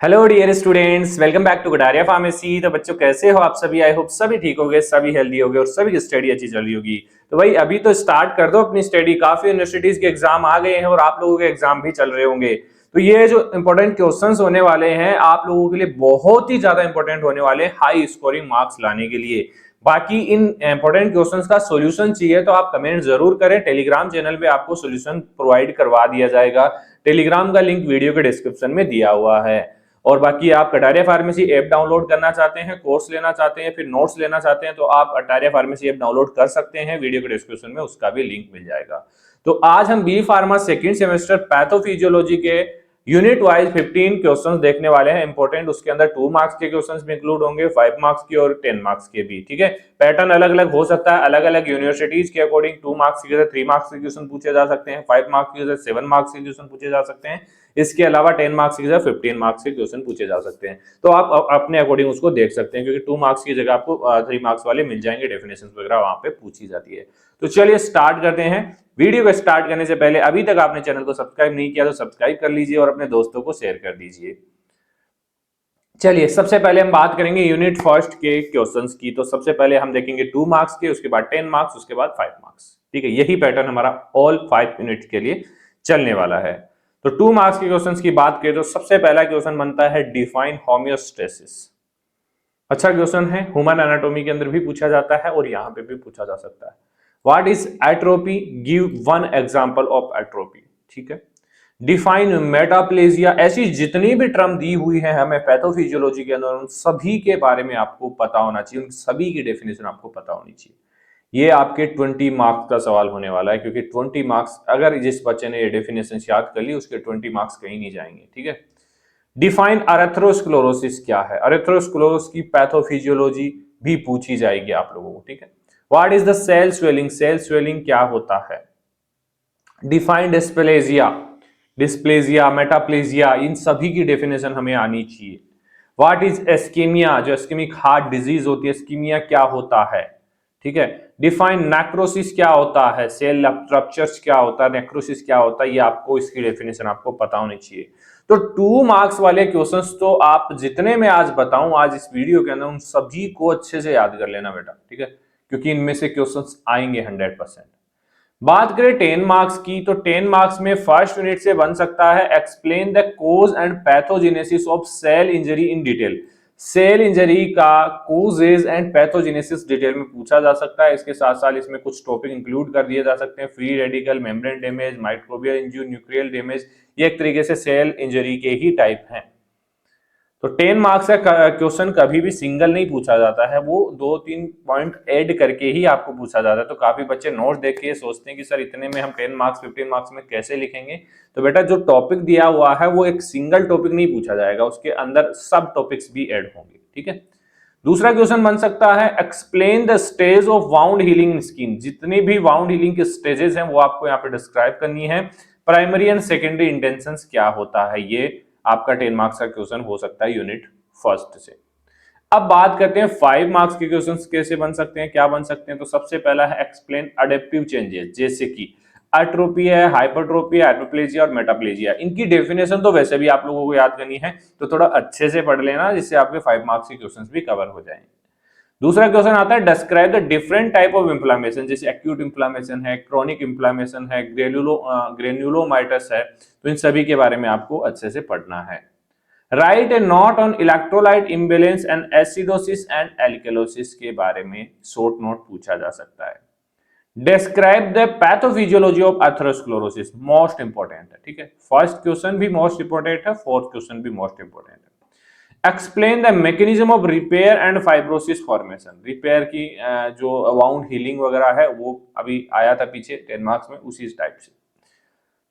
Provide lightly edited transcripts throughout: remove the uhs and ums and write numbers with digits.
Hello dear students, welcome back to Kataria pharmacy. तो बच्चों कैसे हो आप सभी? आई होप सभी ठीक होंगे, सभी हेल्दी होंगे और सभी की स्टडी अच्छी चल रही होगी। तो भाई अभी तो स्टार्ट कर दो अपनी स्टडी। काफी यूनिवर्सिटीज के एग्जाम आ गए हैं और आप लोगों के एग्जाम भी चल रहे होंगे। तो ये जो इंपॉर्टेंट क्वेश्चंस होने वाले हैं आप लोगों के लिए बहुत ही ज्यादा इंपॉर्टेंट होने वाले हैं हाई स्कोरिंग मार्क्स लाने के लिए। बाकी इन इंपॉर्टेंट क्वेश्चंस का सॉल्यूशन चाहिए तो आप कमेंट जरूर करें। टेलीग्राम चैनल पे आपको सॉल्यूशन प्रोवाइड करवा दिया जाएगा। टेलीग्राम का लिंक वीडियो के डिस्क्रिप्शन में दिया हुआ है। और बाकी आप कटारिया फार्मेसी ऐप डाउनलोड करना चाहते हैं, कोर्स लेना चाहते हैं, फिर नोट्स लेना चाहते हैं तो आप कटारिया फार्मेसी ऐप डाउनलोड कर सकते हैं। वीडियो के डिस्क्रिप्शन में उसका भी लिंक मिल जाएगा। तो आज हम B pharma second semester pathophysiology के यूनिट वाइज 15 क्वेश्चंस देखने वाले हैं इंपॉर्टेंट। उसके अंदर 2 मार्क्स के क्वेश्चंस भी इंक्लूड होंगे, 5 मार्क्स की और 10 मार्क्स के भी। ठीक है, पैटर्न अलग अलग हो सकता है, अलग अलग यूनिवर्सिटीज के अकॉर्डिंग 2 मार्क्स की जगह 3 मार्क्स के क्वेश्चन पूछे जा सकते हैं, 5 मार्क्स की जगह 7 मार्क्स के क्वेश्चन पूछे जा सकते हैं। इसके अलावा 10 मार्क्स की जगह 15 मार्क्स के क्वेश्चन पूछे जा सकते हैं। तो आप अपने अकॉर्डिंग उसको देख सकते हैं, क्योंकि 2 मार्क्स की जगह आपको 3 मार्क्स वाले मिल जाएंगे, डेफिनेशन वगैरह वहां पे पूछी जाती है। तो चलिए स्टार्ट करते हैं। वीडियो को स्टार्ट करने से पहले अभी तक आपने चैनल को सब्सक्राइब नहीं किया तो सब्सक्राइब कर लीजिए और अपने दोस्तों को शेयर कर दीजिए। चलिए सबसे पहले हम बात करेंगे यूनिट फर्स्ट के क्वेश्चंस की। तो सबसे पहले हम देखेंगे 2 मार्क्स के, उसके बाद 10 मार्क्स, उसके बाद 5 मार्क्स। ठीक है, यही पैटर्न हमारा ऑल 5 यूनिट के लिए चलने वाला है। तो 2 मार्क्स के क्वेश्चंस की बात करें तो सबसे पहला क्वेश्चन बनता है डिफाइन होमियोस्टेसिस। अच्छा क्वेश्चन है, ह्यूमन एनाटॉमी के अंदर भी पूछा जाता है और यहां पे भी पूछा जा सकता है। What is atrophy? Give one example of atrophy. ठीक है, डिफाइन मेटाप्लेजिया। ऐसी जितनी भी टर्म दी हुई है हमें पैथोफिजियोलॉजी के अंदर उन सभी के बारे में आपको पता होना चाहिए, उन सभी की डेफिनेशन आपको पता होनी चाहिए। ये आपके 20 मार्क्स का सवाल होने वाला है, क्योंकि 20 मार्क्स अगर जिस बच्चे ने ये डेफिनेशन याद कर ली उसके 20 मार्क्स कहीं नहीं जाएंगे। ठीक है, डिफाइन अरेथ्रोस्क्लेरोसिस क्या है? अरेथ्रोस्क्लेरोसिस की पैथोफिजियोलॉजी भी पूछी जाएगी आप लोगों को। ठीक है, what is the cell swelling? Cell swelling क्या होता है? डिफाइन डिस्प्लेजिया, डिस्प्लेजिया, मेटाप्लेजिया, इन सभी की डेफिनेशन हमें आनी चाहिए। What is ischemia? जो एस्कीमिक हार्ट डिजीज होती है, एस्कीमिया क्या होता है? ठीक है, डिफाइन नेक्रोसिस क्या होता है? सेल रप्चर्स क्या होता है? नेक्रोसिस क्या होता है? ये आपको इसकी डेफिनेशन आपको पता होनी चाहिए। तो 2 मार्क्स वाले क्वेश्चंस तो आप जितने मैं आज बताऊं आज इस वीडियो के अंदर उन सभी को अच्छे से याद कर लेना बेटा। ठीक है, क्योंकि इनमें से क्वेश्चंस आएंगे 100%। बात करें 10 मार्क्स की, तो 10 मार्क्स में फर्स्ट यूनिट से बन सकता है explain the cause and pathogenesis of cell injury in detail. Cell injury का कोजेज एंड पैथोजेनेसिस डिटेल में पूछा जा सकता है। इसके साथ साथ इसमें कुछ टॉपिक इंक्लूड कर दिए जा सकते हैं, free radical, membrane damage, microbial injury, nuclear damage. ये एक तरीके से सेल इंजरी के ही टाइप हैं। तो 10 मार्क्स का क्वेश्चन कभी भी सिंगल नहीं पूछा जाता है, वो 2-3 पॉइंट ऐड करके ही आपको पूछा जाता है। तो काफी बच्चे नोट्स देख के सोचते हैं कि सर इतने में हम 10 मार्क्स 15 मार्क्स में कैसे लिखेंगे। तो बेटा जो टॉपिक दिया हुआ है वो एक सिंगल टॉपिक नहीं पूछा जाएगा, उसके अंदर सब टॉपिक्स भी ऐड होंगे। ठीक है, दूसरा क्वेश्चन बन सकता है explain the stage of wound healing skin. जितनी भी वाउंड हीलिंग के स्टेजेस हैं वो आपको यहाँ पे डिस्क्राइब करनी है। प्राइमरी एंड सेकेंडरी इंटेंशंस क्या होता है? ये आपका 10 मार्क्स का क्वेश्चन हो सकता है यूनिट फर्स्ट से। अब बात करते हैं 5 मार्क्स के क्वेश्चंस कैसे बन सकते हैं, क्या बन सकते हैं। तो सबसे पहला है एक्सप्लेन अडेप्टिव चेंजेस, जैसे कि एट्रोपी है, हाइपरट्रोपी, हाइपरप्लेजिया और मेटाप्लेजिया। इनकी डेफिनेशन तो वैसे भी आप लोगों को याद करनी है, तो थोड़ा अच्छे से पढ़ लेना जिससे आपके 5 मार्क्स के क्वेश्चंस भी कवर हो जाएंगे। दूसरा क्वेश्चन आता है describe the different type of inflammation, जैसे एक्यूट इंफ्लेमेशन है, क्रोनिक इंफ्लेमेशन है, ग्रेन्युलोमाइटिस है। तो इन सभी के बारे में आपको अच्छे से पढ़ना है। Write a note on electrolyte imbalance and acidosis and alkalosis के बारे में शॉर्ट नोट पूछा जा सकता है। Describe the pathophysiology of atherosclerosis, most important है। ठीक है, फर्स्ट क्वेश्चन भी मोस्ट इंपोर्टेंट है, फोर्थ क्वेश्चन भी मोस्ट इंपोर्टेंट है। Explain the mechanism of repair and fibrosis formation. Repair की जो वाउंड हीलिंग वगैरह है वो अभी आया था पीछे 10 मार्क्स में, उसी टाइप से।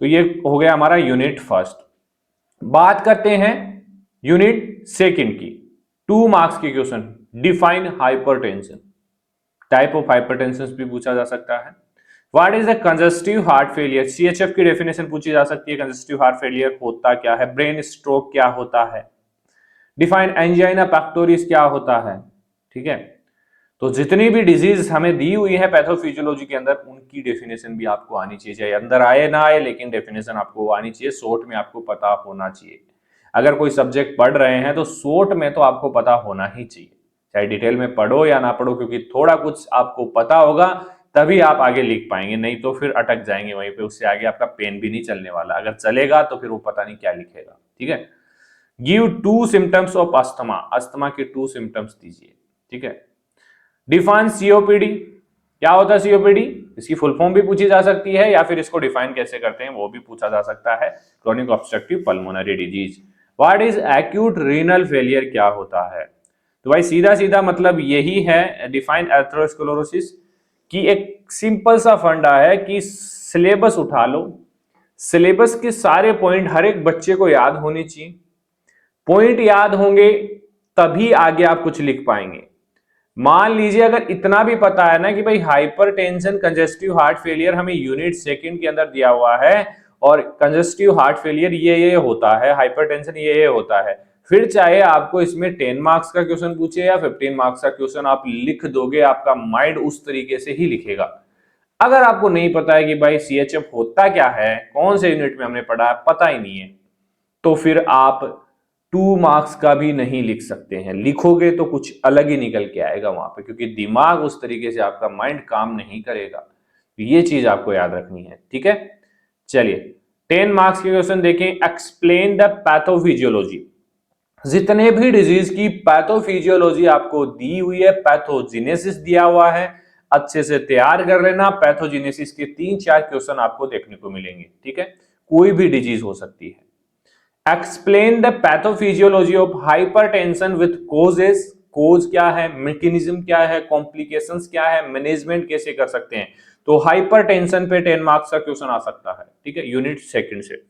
तो ये हो गया हमारा यूनिट फर्स्ट। बात करते हैं यूनिट सेकंड की। 2 मार्क्स के question, define hypertension. Type of hypertension भी पूछा जा सकता है। What is the congestive heart failure? CHF की डेफिनेशन पूछी जा सकती है। कंजस्टिव हार्ट फेलियर होता क्या है? ब्रेन स्ट्रोक क्या होता है? डिफाइन एंजाइना पेक्टोरिस क्या होता है? ठीक है, तो जितनी भी डिजीज हमें दी हुई है पैथोफिजियोलॉजी के अंदर उनकी डेफिनेशन भी आपको आनी चाहिए, चाहे अंदर आए ना आए लेकिन डेफिनेशन आपको आनी चाहिए, शॉर्ट में आपको पता होना चाहिए। अगर कोई सब्जेक्ट पढ़ रहे हैं तो शॉर्ट में तो आपको पता होना ही चाहिए, चाहे डिटेल में पढ़ो या ना पढ़ो, क्योंकि थोड़ा कुछ आपको पता होगा तभी आप आगे लिख पाएंगे, नहीं तो फिर अटक जाएंगे वहीं पे, उससे आगे आपका पेन भी नहीं चलने वाला, अगर चलेगा तो फिर वो पता नहीं क्या लिखेगा। ठीक है, give 2 symptoms of asthma, asthma के 2 सिम्टम्स दीजिए। ठीक है, डिफाइन सीओपीडी, क्या होता है सीओपीडी, इसकी फुल फॉर्म भी पूछी जा सकती है या फिर इसको डिफाइन कैसे करते हैं वो भी पूछा जा सकता है। Chronic obstructive pulmonary disease. What is acute renal failure, क्या होता है, तो भाई सीधा सीधा मतलब यही है डिफाइन एथेरोस्क्लेरोसिस की एक सिंपल सा फंडा है कि सिलेबस उठा लो, सिलेबस के सारे पॉइंट हर एक बच्चे को याद होने चाहिए, पॉइंट याद होंगे तभी आगे आप कुछ लिख पाएंगे। मान लीजिए अगर इतना भी पता है ना कि भाई हाइपरटेंशन कंजेस्टिव हार्ट फेलियर हमें यूनिट सेकंड के अंदर दिया हुआ है और कंजेस्टिव हार्ट फेलियर ये होता है, हाइपरटेंशन ये होता है, फिर चाहे आपको इसमें 10 मार्क्स का क्वेश्चन पूछे या 15 मार्क्स का क्वेश्चन, आप लिख दोगे, आपका माइंड उस तरीके से ही लिखेगा। अगर आपको नहीं पता है कि भाई सीएचएफ होता क्या है, कौन से यूनिट में हमने पढ़ा है, पता ही नहीं है, तो फिर आप 2 मार्क्स का भी नहीं लिख सकते हैं, लिखोगे तो कुछ अलग ही निकल के आएगा वहां पे, क्योंकि दिमाग उस तरीके से आपका माइंड काम नहीं करेगा। ये चीज आपको याद रखनी है। ठीक है, चलिए 10 मार्क्स के क्वेश्चन देखें। एक्सप्लेन द पैथोफिजियोलॉजी, जितने भी डिजीज की पैथोफिजियोलॉजी आपको दी हुई है, पैथोजेनेसिस दिया हुआ है, अच्छे से तैयार कर लेना। पैथोजेनेसिस के 3-4 क्वेश्चन आपको देखने को मिलेंगे। ठीक है, कोई भी डिजीज हो सकती है। Explain the pathophysiology of hypertension with causes, cause क्या है, मैकेनिज्म क्या है, कॉम्प्लिकेशंस क्या है, मैनेजमेंट कैसे कर सकते हैं, तो हाइपरटेंशन पे 10 मार्क्स का क्वेश्चन आ सकता है। ठीक है, यूनिट सेकंड से।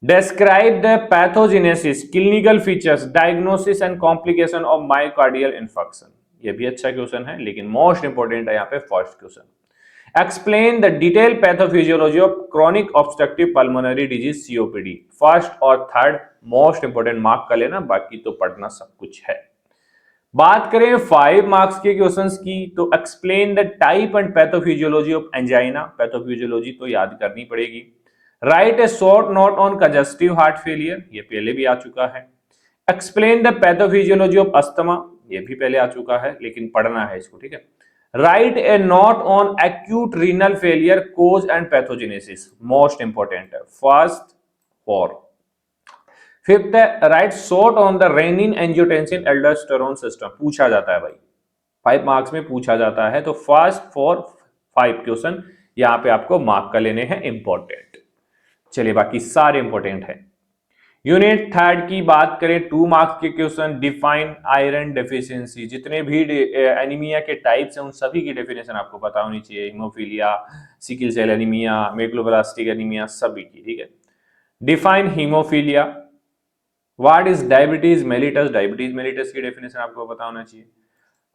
Describe the pathogenesis, clinical features, diagnosis and complication of myocardial infarction। ये भी अच्छा क्वेश्चन है, लेकिन मोस्ट इंपोर्टेंट है यहाँ पे first question. Explain the detail pathophysiology of chronic obstructive pulmonary disease COPD. First और थर्ड मोस्ट इंपोर्टेंट मार्क कर लेना, बाकी तो पढ़ना सब कुछ है। बात करें 5 मार्क्स के क्वेश्चंस की, तो explain the type and pathophysiology of angina, pathophysiology तो याद करनी पड़ेगी। Right a short note on congestive heart failure, ये पहले भी आ चुका है। Explain the pathophysiology of asthma, ये भी पहले आ चुका है लेकिन पढ़ना है इसको। ठीक है, write a note on acute renal failure cause and pathogenesis, most important है, फर्स्ट 4। फिफ्थ है write short on the renin angiotensin aldosterone system, पूछा जाता है भाई, 5 मार्क्स में पूछा जाता है, तो फर्स्ट 4 5 क्वेश्चन यहां पे आपको मार्क कर लेने हैं इंपॉर्टेंट। चलिए बाकी सारे इंपॉर्टेंट है। यूनिट थर्ड की बात करें, 2 मार्क्स के क्वेश्चन। डिफाइन आयरन डेफिशिएंसी, जितने भी एनीमिया के टाइप्स हैं उन सभी की डेफिनेशन आपको पता होनी चाहिए, haemophilia, sickle cell anaemia, megaloblastic anaemia, सभी की। ठीक है, define haemophilia. What is diabetes mellitus, diabetes mellitus की डेफिनेशन आपको पता होना चाहिए।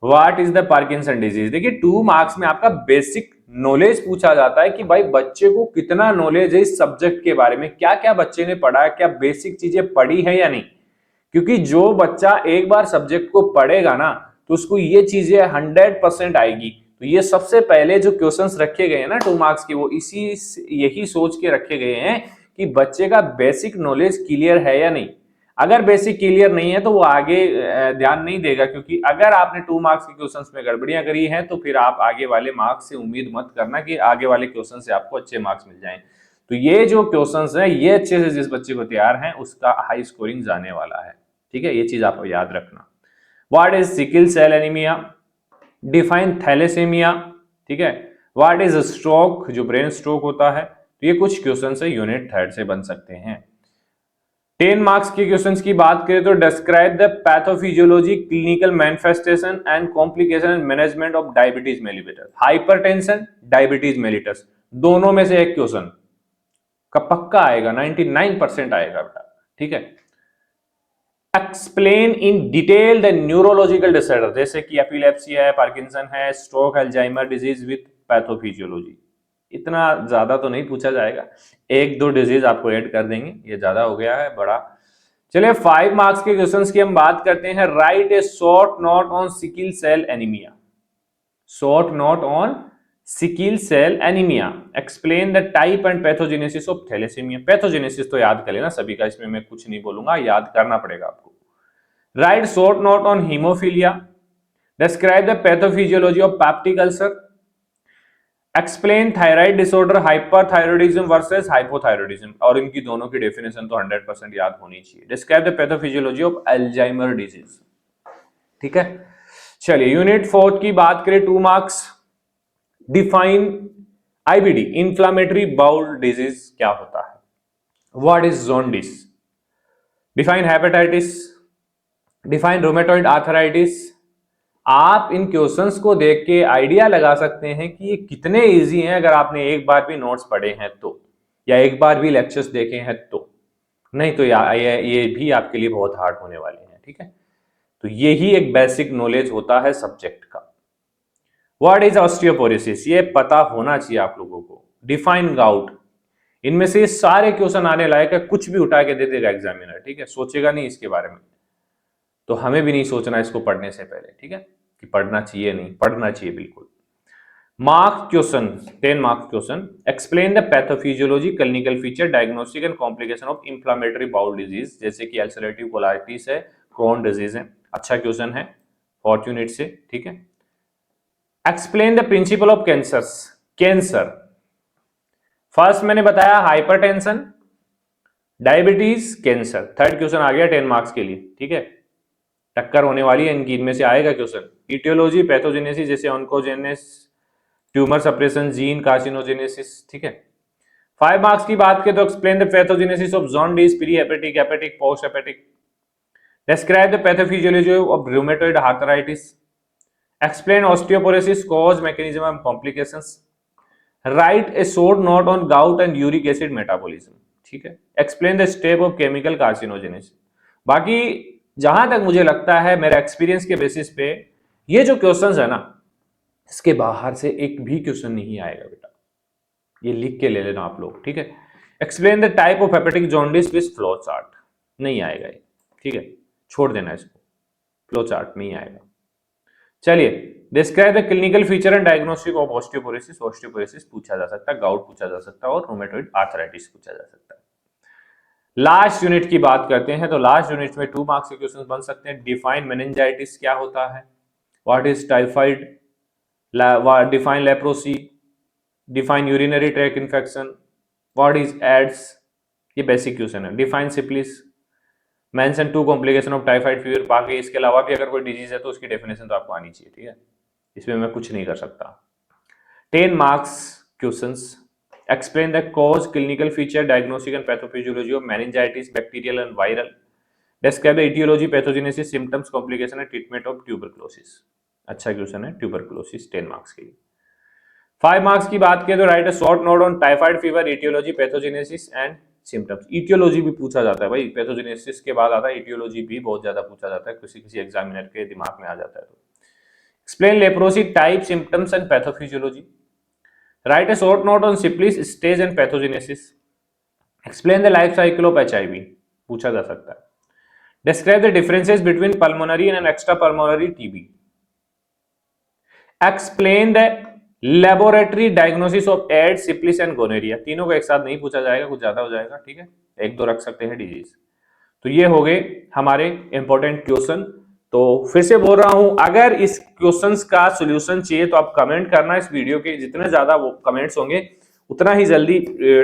What is the Parkinson disease, देखिए 2 मार्क्स में आपका बेसिक नॉलेज पूछा जाता है कि भाई बच्चे को कितना नॉलेज है इस सब्जेक्ट के बारे में, क्या क्या बच्चे ने पढ़ा है, क्या बेसिक चीजें पढ़ी है या नहीं, क्योंकि जो बच्चा एक बार सब्जेक्ट को पढ़ेगा ना तो उसको ये चीजें 100% आएगी। तो ये सबसे पहले जो क्वेश्चंस रखे गए हैं ना 2 मार्क्स के, वो यही सोच के रखे गए हैं कि बच्चे का बेसिक नॉलेज क्लियर है या नहीं। अगर बेसिक क्लियर नहीं है तो वो आगे ध्यान नहीं देगा, क्योंकि अगर आपने 2 मार्क्स के क्वेश्चंस में गड़बड़ियां करी हैं तो फिर आप आगे वाले मार्क्स से उम्मीद मत करना कि आगे वाले क्वेश्चन से आपको अच्छे मार्क्स मिल जाएं। तो ये जो क्वेश्चंस हैं ये अच्छे से जिस बच्चे को तैयार हैं उसका हाई स्कोरिंग जाने वाला है। ठीक है, ये चीज आप याद रखना। What is sickle cell anaemia, define thalassaemia. ठीक है, व्हाट इज स्ट्रोक, जो ब्रेन स्ट्रोक होता है। तो ये कुछ क्वेश्चन है यूनिट थर्ड से बन सकते हैं। 10 मार्क्स के क्वेश्चंस की बात करें तो describe the pathophysiology, clinical manifestation and complication and management of diabetes mellitus. Hypertension, diabetes mellitus, दोनों में से एक क्वेश्चन का पक्का आएगा, 99% आएगा बेटा। ठीक है, explain in detail the neurological disorder, जैसे कि एपिलेप्सी है, पार्किंसन है, stroke, Alzheimer disease with pathophysiology. इतना ज्यादा तो नहीं पूछा जाएगा, 1-2 डिजीज आपको ऐड कर देंगे, ये ज्यादा हो गया है बड़ा। चलिए 5 मार्क्स के क्वेश्चंस की हम बात करते हैं। Write a short note on sickle cell anaemia, short note on sickle cell anaemia, explain the type and pathogenesis of thalassaemia. Pathogenesis तो याद कर लेना सभी का, इसमें मैं कुछ नहीं बोलूंगा, याद करना पड़ेगा आपको। Right short note on haemophilia, describe the pathophysiology of peptic ulcer, explain thyroid disorder hyperthyroidism versus hypothyroidism, और इनकी दोनों की डेफिनेशन तो 100% याद होनी चाहिए। Describe the pathophysiology of Alzheimer disease. ठीक है, चलिए यूनिट 4 की बात करें, 2 marks. Define IBD, inflammatory bowel disease क्या होता है, what is jaundice, define hepatitis, define rheumatoid arthritis. आप इन क्वेश्चंस को देख के आइडिया लगा सकते हैं कि ये कितने इजी हैं अगर आपने एक बार भी नोट्स पढ़े हैं तो, या एक बार भी लेक्चर्स देखे हैं तो। नहीं तो ये भी आपके लिए बहुत हार्ड होने वाले हैं। ठीक है, तो यही एक बेसिक नॉलेज होता है सब्जेक्ट का। व्हाट इज ऑस्टियोपोरोसिस, ये पता होना चाहिए आप लोगों को। डिफाइन गाउट, इनमें से सारे क्वेश्चन आने लायक है, कुछ भी उठा के दे देगा एग्जामिनर। ठीक है, सोचेगा नहीं इसके बारे में, तो हमें भी नहीं सोचना इसको पढ़ने से पहले। ठीक है, कि पढ़ना चाहिए, नहीं पढ़ना चाहिए बिल्कुल। Mark question, 10 marks question. Explain the pathophysiology, clinical feature, diagnostic and complication of inflammatory bowel disease, जैसे कि अल्सरेटिव कोलाइटिस है, क्रोन डिजीज है। अच्छा क्वेश्चन है, 4 यूनिट से। ठीक है, explain the principle of cancers, cancer. First मैंने बताया hypertension, diabetes, cancer. Third question आ गया 10 मार्क्स के लिए। ठीक है, टक्कर होने वाली है इनकी, इनमें से आएगा क्वेश्चन। इटियोलॉजी, पैथोजेनेसिस, जैसे ऑन्कोजेनेस, ट्यूमर सप्रेशन, जीन, कार्सिनोजेनेसिस। ठीक है, 5 मार्क्स की बात करें तो explain the pathogenesis of jaundice, pre hepatic, hepatic, post hepatic, describe the pathophysiology of rheumatoid arthritis, explain osteoporosis, cause, mechanism and complications, right a short note on gout and uric acid metabolism. ठीक है, explain the step of chemical carcinogenesis. बाकी जहां तक मुझे लगता है मेरे experience के बेसिस पे, ये जो क्वेश्चंस है ना, इसके बाहर से एक भी क्वेश्चन नहीं आएगा बेटा, ये लिख के ले लेना आप लोग। ठीक है, explain the type of hepatic jaundice with flow chart, नहीं आएगा ये। ठीक है, छोड़ देना इसको, फ्लो चार्ट नहीं आएगा। चलिए, describe the clinical feature and diagnostic of osteoporosis, osteoporosis पूछा जा सकता है, गाउट पूछा जा सकता है, और रूमेटॉइड आर्थराइटिस पूछा जा सकता है। लास्ट यूनिट की बात करते हैं, तो लास्ट यूनिट में 2 मार्क्स के क्वेश्चन बन सकते हैं। डिफाइन मेनिंजाइटिस क्या होता है, what is typhoid, define leprosy, define urinary tract infection, what is AIDS, ये बेसिक क्वेश्चन है। Define syphilis, mention 2 complication of typhoid fever. बाकी इसके अलावा भी अगर कोई डिजीज है तो उसकी डेफिनेशन तो आपको आनी चाहिए। ठीक है, इसमें मैं कुछ नहीं कर सकता। 10 marks questions. Explain the cause, clinical feature, diagnostic and pathophysiology of meningitis, bacterial and viral, describe the aetiology, pathogenesis, symptoms, complication and treatment of tuberculosis. अच्छा क्वेश्चन है ट्यूबरक्लोसिस, 10 मार्क्स के लिए। 5 मार्क्स की बात करें तो write a short note on typhoid fever, aetiology, pathogenesis and symptoms. Aetiology भी पूछा जाता है भाई, पैथोजेनेसिस के बाद आता है इटियोलॉजी, भी बहुत ज्यादा पूछा जाता है, किसी किसी एग्जामिनर के दिमाग में आ जाता है। तो explain leprosy, type, symptoms and pathophysiology, write a short note on syphilis, stage and pathogenesis, explain the life cycle of HIV, पूछा जा सकता है। Describe the differences between pulmonary and extra pulmonary TB, explain the laboratory diagnosis of AIDS, syphilis and gonorrhoea. तीनों को एक साथ नहीं पूछा जाएगा, कुछ ज्यादा हो जाएगा। ठीक है, 1-2 रख सकते हैं डिजीज। तो ये हो गए हमारे इंपॉर्टेंट क्वेश्चन। तो फिर से बोल रहा हूं, अगर इस क्वेश्चंस का सॉल्यूशन चाहिए तो आप कमेंट करना। इस वीडियो के जितने ज्यादा वो कमेंट्स होंगे उतना ही जल्दी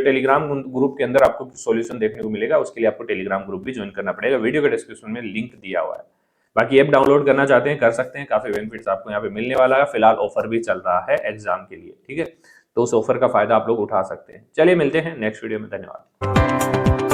टेलीग्राम ग्रुप के अंदर आपको सॉल्यूशन देखने को मिलेगा। उसके लिए आपको टेलीग्राम ग्रुप भी ज्वाइन करना पड़ेगा, वीडियो के डिस्क्रिप्शन में लिंक दिया हुआ है। बाकी ऐप डाउनलोड करना चाहते हैं कर सकते हैं, काफी बेनिफिट्स आपको यहाँ पे मिलने वाला है। फिलहाल ऑफर भी चल रहा है एग्जाम के लिए। ठीक है, तो उस ऑफर का फायदा आप लोग उठा सकते हैं। चलिए मिलते हैं नेक्स्ट वीडियो में, धन्यवाद।